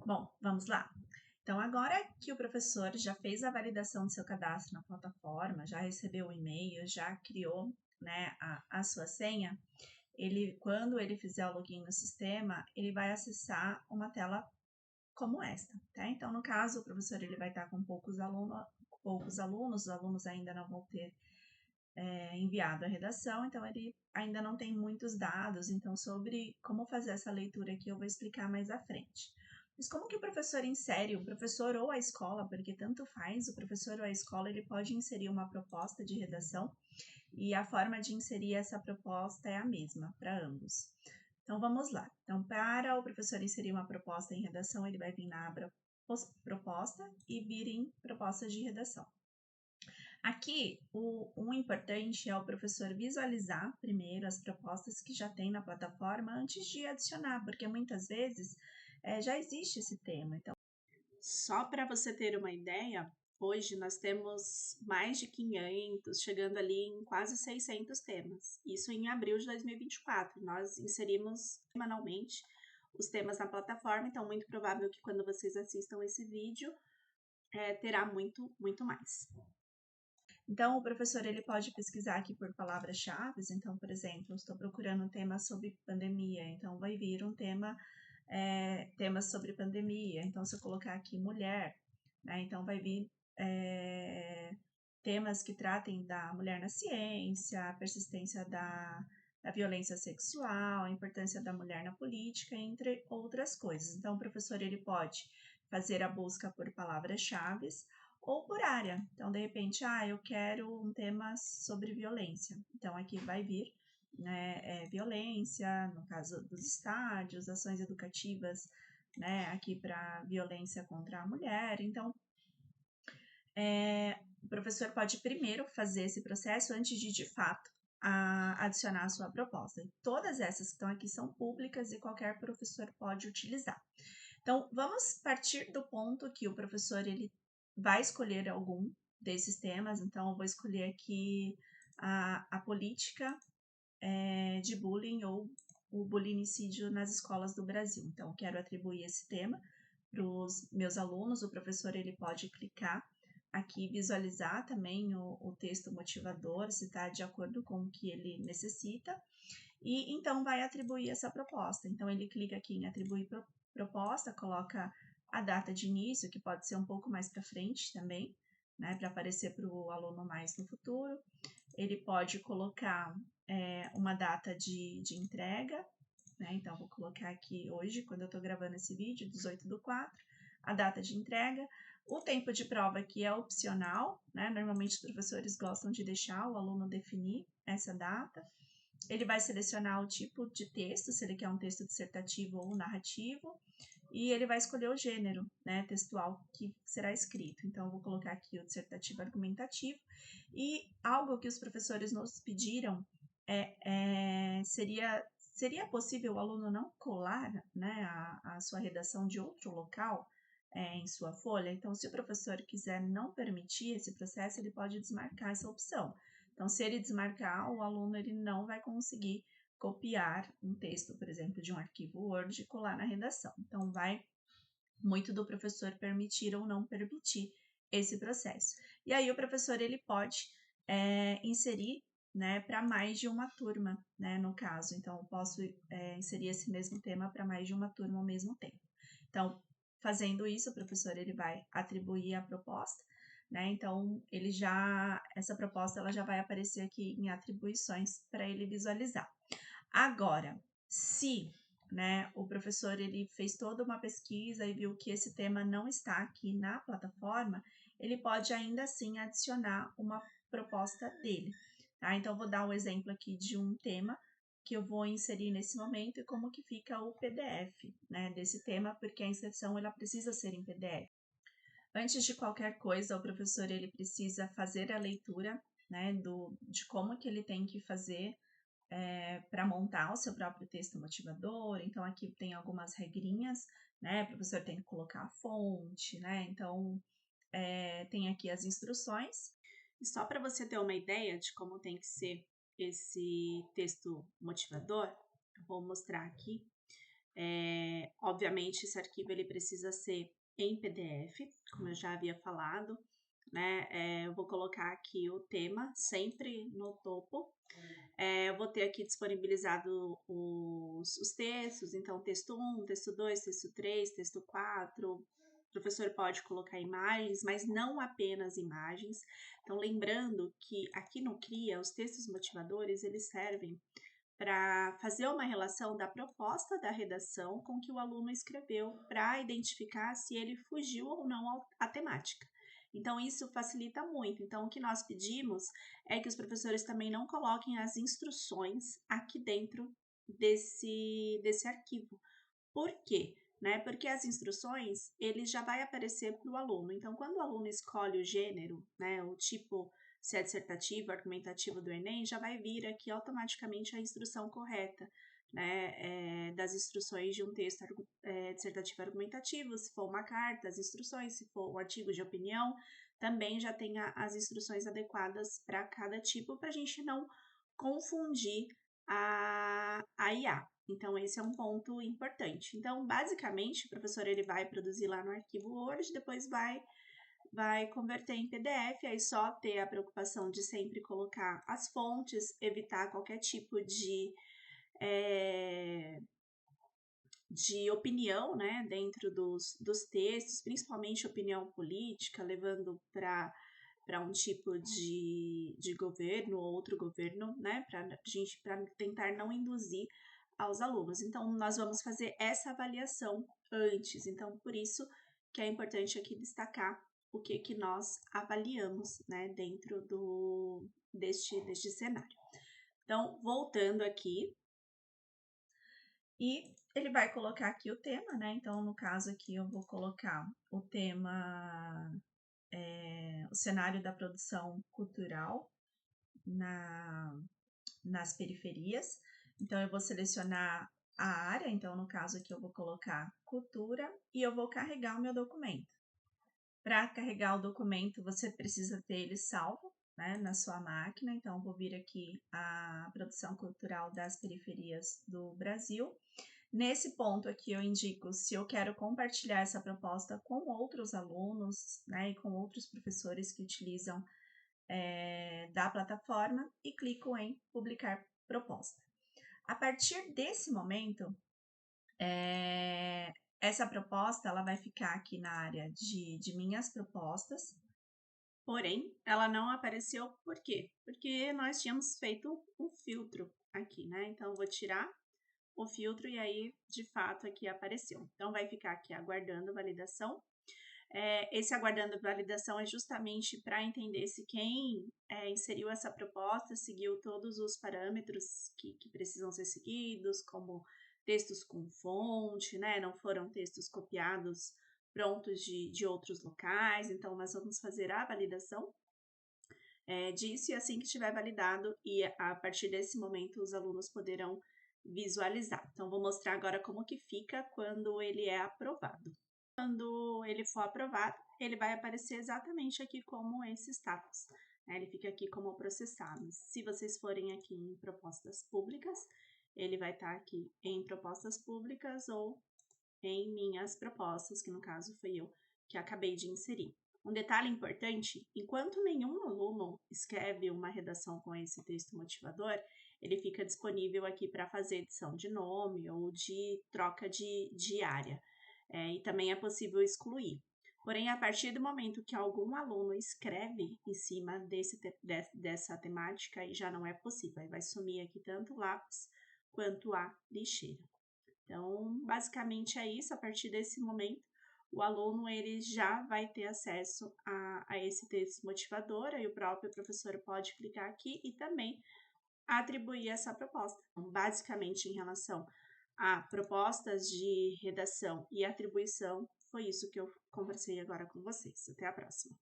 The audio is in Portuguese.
Bom, vamos lá. Então, agora que o professor já fez a validação do seu cadastro na plataforma, já recebeu o e-mail, já criou, né, a sua senha, quando ele fizer o login no sistema, ele vai acessar uma tela como esta, tá? Então, no caso, o professor ele vai estar com poucos alunos, os alunos ainda não vão ter enviado a redação, então ele ainda não tem muitos dados, então sobre como fazer essa leitura aqui eu vou explicar mais à frente. Mas como que o professor insere, o professor ou a escola, porque tanto faz, o professor ou a escola, ele pode inserir uma proposta de redação e a forma de inserir essa proposta é a mesma para ambos. Então vamos lá. Então, para o professor inserir uma proposta em redação, ele vai vir na aba proposta e vir em proposta de redação. Aqui, o importante é o professor visualizar primeiro as propostas que já tem na plataforma antes de adicionar, porque muitas vezes já existe esse tema. Então, só para você ter uma ideia, hoje nós temos mais de 500, chegando ali em quase 600 temas. Isso em abril de 2024. Nós inserimos semanalmente os temas na plataforma, então muito provável que quando vocês assistam esse vídeo, terá muito mais. Então, o professor ele pode pesquisar aqui por palavras-chave. Então, por exemplo, eu estou procurando um tema sobre pandemia, então vai vir um temas sobre pandemia. Então, se eu colocar aqui mulher, né, então vai vir temas que tratem da mulher na ciência, a persistência da violência sexual, a importância da mulher na política, entre outras coisas. Então, o professor ele pode fazer a busca por palavras-chave ou por área. Então, de repente, eu quero um tema sobre violência. Então, aqui vai vir, né, violência, no caso dos estádios, ações educativas, né, aqui para violência contra a mulher. Então, o professor pode primeiro fazer esse processo antes de fato, adicionar a sua proposta. E todas essas que estão aqui são públicas e qualquer professor pode utilizar. Então, vamos partir do ponto que o professor ele vai escolher algum desses temas. Então, eu vou escolher aqui a política de bullying ou o bulinicídio nas escolas do Brasil. Então, quero atribuir esse tema para os meus alunos. O professor ele pode clicar aqui, visualizar também o texto motivador, se está de acordo com o que ele necessita, e então vai atribuir essa proposta. Então, ele clica aqui em atribuir proposta, coloca a data de início, que pode ser um pouco mais para frente também, né, para aparecer para o aluno mais no futuro. Ele pode colocar uma data de entrega, né, então vou colocar aqui hoje, quando eu estou gravando esse vídeo, 18/4, a data de entrega. O tempo de prova aqui é opcional, né, normalmente os professores gostam de deixar o aluno definir essa data. Ele vai selecionar o tipo de texto, se ele quer um texto dissertativo ou narrativo, e ele vai escolher o gênero, né, textual que será escrito. Então, eu vou colocar aqui o dissertativo argumentativo. E algo que os professores nos pediram seria possível o aluno não colar, né, a sua redação de outro local em sua folha? Então, se o professor quiser não permitir esse processo, ele pode desmarcar essa opção. Então, se ele desmarcar, o aluno ele não vai conseguir copiar um texto, por exemplo, de um arquivo Word e colar na redação. Então, vai muito do professor permitir ou não permitir esse processo. E aí, o professor ele pode inserir, né, para mais de uma turma, né, no caso. Então, eu posso inserir esse mesmo tema para mais de uma turma ao mesmo tempo. Então, fazendo isso, o professor ele vai atribuir a proposta, né? Então, essa proposta ela já vai aparecer aqui em atribuições para ele visualizar. Agora, se, né, o professor ele fez toda uma pesquisa e viu que esse tema não está aqui na plataforma, ele pode ainda assim adicionar uma proposta dele, tá? Então, vou dar um exemplo aqui de um tema que eu vou inserir nesse momento e como que fica o PDF, né, desse tema, porque a inserção ela precisa ser em PDF. Antes de qualquer coisa, o professor ele precisa fazer a leitura, né, de como que ele tem que fazer para montar o seu próprio texto motivador. Então, aqui tem algumas regrinhas, né, o professor tem que colocar a fonte, né, então tem aqui as instruções. E só para você ter uma ideia de como tem que ser esse texto motivador, eu vou mostrar aqui. Obviamente, esse arquivo ele precisa ser em PDF, como eu já havia falado, né? Eu vou colocar aqui o tema sempre no topo. Eu vou ter aqui disponibilizado os textos, então texto 1, texto 2, texto 3, texto 4. O professor pode colocar imagens, mas não apenas imagens. Então, lembrando que aqui no CRIA, os textos motivadores, eles servem para fazer uma relação da proposta da redação com o que o aluno escreveu, para identificar se ele fugiu ou não à temática. Então, isso facilita muito. Então, o que nós pedimos é que os professores também não coloquem as instruções aqui dentro desse arquivo. Por quê? Porque as instruções, ele já vai aparecer para o aluno. Então, quando o aluno escolhe o gênero, o tipo, se é dissertativo, argumentativo do Enem, já vai vir aqui automaticamente a instrução correta, das instruções de um texto dissertativo argumentativo, se for uma carta, as instruções, se for um artigo de opinião, também já tem as instruções adequadas para cada tipo, para a gente não confundir a IA. Então, esse é um ponto importante. Então, basicamente, o professor ele vai produzir lá no arquivo Word, depois vai converter em PDF, aí só ter a preocupação de sempre colocar as fontes, evitar qualquer tipo de opinião, dentro dos textos, principalmente opinião política, levando para um tipo de governo ou outro governo, para tentar não induzir aos alunos. Então, nós vamos fazer essa avaliação antes. Então, por isso que é importante aqui destacar o que nós avaliamos, dentro deste cenário. Então, voltando aqui, e ele vai colocar aqui o tema, Então, no caso aqui, eu vou colocar o tema, o cenário da produção cultural nas periferias. Então, eu vou selecionar a área, então, no caso aqui, eu vou colocar cultura e eu vou carregar o meu documento. Para carregar o documento, você precisa ter ele salvo, na sua máquina. Então, eu vou vir aqui a produção cultural das periferias do Brasil. Nesse ponto aqui, eu indico se eu quero compartilhar essa proposta com outros alunos, e com outros professores que utilizam da plataforma e clico em publicar proposta. A partir desse momento, essa proposta ela vai ficar aqui na área de minhas propostas, porém, ela não apareceu por quê? Porque nós tínhamos feito um filtro aqui, Então, eu vou tirar o filtro e aí, de fato, aqui apareceu. Então, vai ficar aqui aguardando validação. Esse aguardando validação é justamente para entender se quem inseriu essa proposta seguiu todos os parâmetros que precisam ser seguidos, como textos com fonte, não foram textos copiados prontos de outros locais. Então, nós vamos fazer a validação disso e assim que estiver validado, e a partir desse momento os alunos poderão visualizar. Então, vou mostrar agora como que fica quando ele é aprovado. Quando ele for aprovado, ele vai aparecer exatamente aqui como esse status. Ele fica aqui como processado. Se vocês forem aqui em propostas públicas, ele vai estar aqui em propostas públicas ou em minhas propostas, que no caso foi eu que acabei de inserir. Um detalhe importante, enquanto nenhum aluno escreve uma redação com esse texto motivador, ele fica disponível aqui para fazer edição de nome ou de troca de área. E também é possível excluir. Porém, a partir do momento que algum aluno escreve em cima dessa temática, aí já não é possível. Aí vai sumir aqui tanto o lápis quanto a lixeira. Então, basicamente é isso. A partir desse momento, o aluno ele já vai ter acesso a esse texto motivador, aí o próprio professor pode clicar aqui e também atribuir essa proposta. Então, basicamente, em relação a propostas de redação e atribuição, foi isso que eu conversei agora com vocês. Até a próxima!